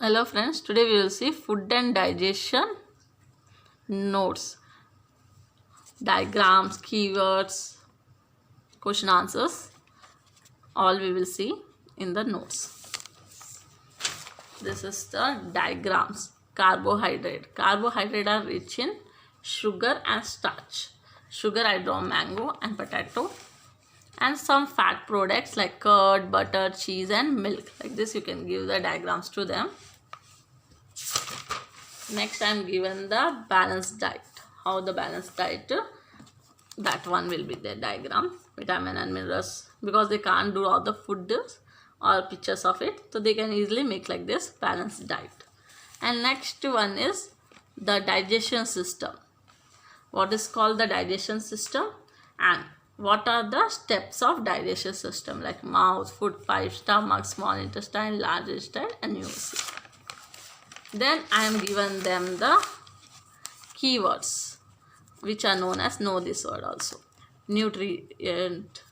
Hello friends, today we will see food and digestion notes, diagrams, keywords, question answers, all we will see in the notes. This is the diagrams. Carbohydrate. Carbohydrate are rich in sugar and starch. Sugar I draw mango and potato. And some fat products like curd, butter, cheese and milk. Like this you can give the diagrams to them. Next I am given the balanced diet. How the balanced diet, that one will be the diagram. Vitamin and minerals, because they can't do all the food or pictures of it, so they can easily make like this balanced diet. And next one is the digestion system. What is called the digestion system and what are the steps of digestion system, like mouth, food pipe, stomach, small intestine, large intestine and USC. Then I am given them the keywords which are known as, know this word also. Nutrient,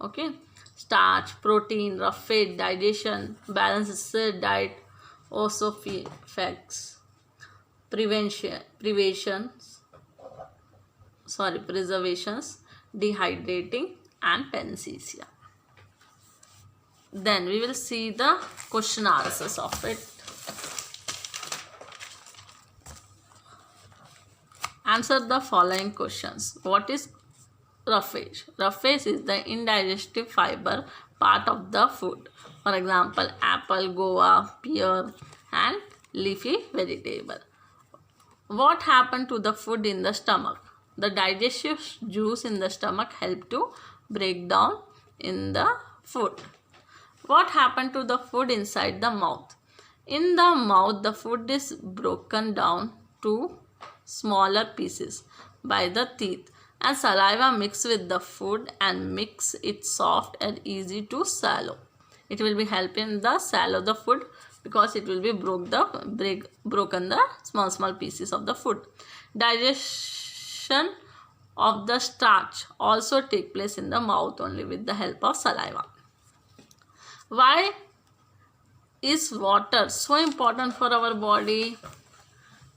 okay, starch, protein, rough fat, digestion, balanced diet, effects, preservations, dehydrating and panesthesia. Then we will see the question answers of it. Answer the following questions. What is roughage? Roughage is the indigestive fiber part of the food. For example, apple, guava, pear and leafy vegetable. What happened to the food in the stomach? The digestive juice in the stomach help to break down in the food. What happened to the food inside the mouth? In the mouth, the food is broken down to smaller pieces by the teeth, and saliva mix with the food and makes it soft and easy to swallow. It will be helping the swallow the food because it will be broken the small pieces of the food. Digestion of the starch also take place in the mouth only with the help of saliva. Why is water so important for our body?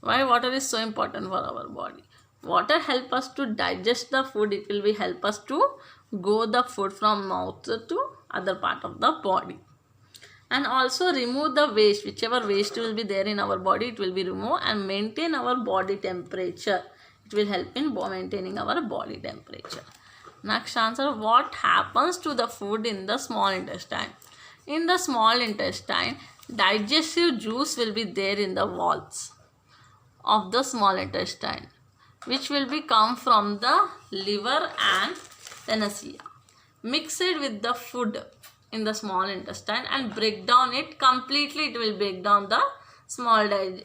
Why water is so important for our body? Water help us to digest the food. It will be help us to go the food from mouth to other part of the body. And also remove the waste. Whichever waste will be there in our body, it will be removed and maintain our body temperature. It will help in maintaining our body temperature. Next answer, what happens to the food in the small intestine? In the small intestine, digestive juice will be there in the walls of the small intestine, which will be come from the liver and pancreas. Mix it with the food in the small intestine and break down it completely. It will break down the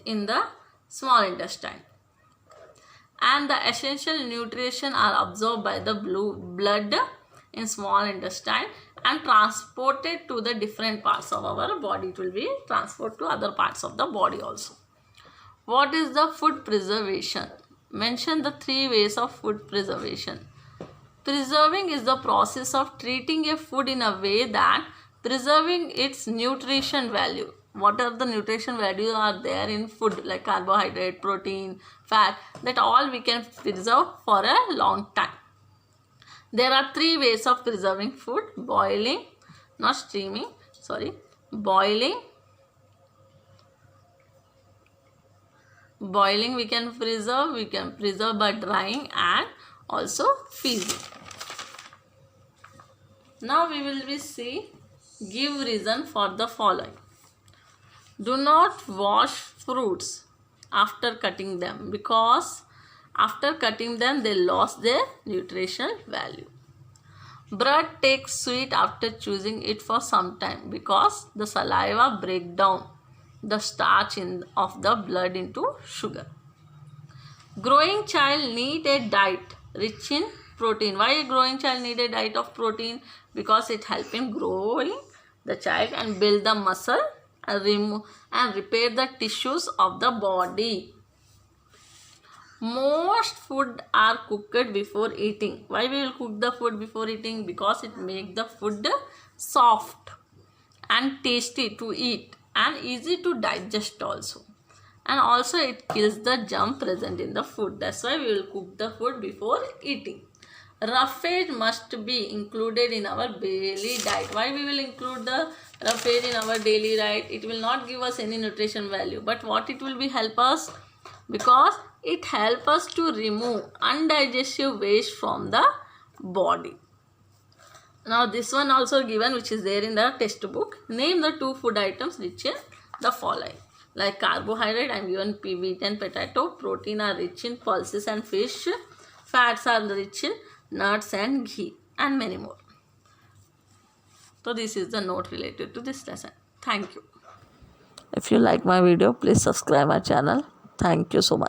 in the small intestine, and the essential nutrition are absorbed by the blood in small intestine and transported to the different parts of our body. It will be transported to other parts of the body also. What is the food preservation? Mention the 3 ways of food preservation. Preserving is the process of treating a food in a way that preserving its nutrition value. What are the nutrition values are there in food, like carbohydrate, protein, fat, that all we can preserve for a long time. There are 3 ways of preserving food: boiling, not steaming, boiling we can preserve by drying and also freezing. Now we will give reason for the following. Do not wash fruits after cutting them, because after cutting them they lost their nutritional value. Bread takes sweet after chewing it for some time, because the saliva break down the starch of the blood into sugar. Growing child need a diet rich in protein. Why a growing child need a diet of protein? Because it help in growing the child and build the muscle and remove and repair the tissues of the body. Most food are cooked before eating. Why we will cook the food before eating? Because it make the food soft and tasty to eat and easy to digest also. And also it kills the germ present in the food. That's why we will cook the food before eating. Roughage must be included in our daily diet. Why we will include the roughage in our daily diet? It will not give us any nutrition value, but what it will be help us? Because it help us to remove undigested waste from the body. Now this one also given, which is there in the textbook. Name the 2 food items rich in the following. Like carbohydrate, I am given wheat and potato. Protein are rich in pulses and fish. Fats are rich in nuts and ghee, and many more. So this is the note related to this lesson. Thank you. If you like my video, please subscribe my channel. Thank you so much.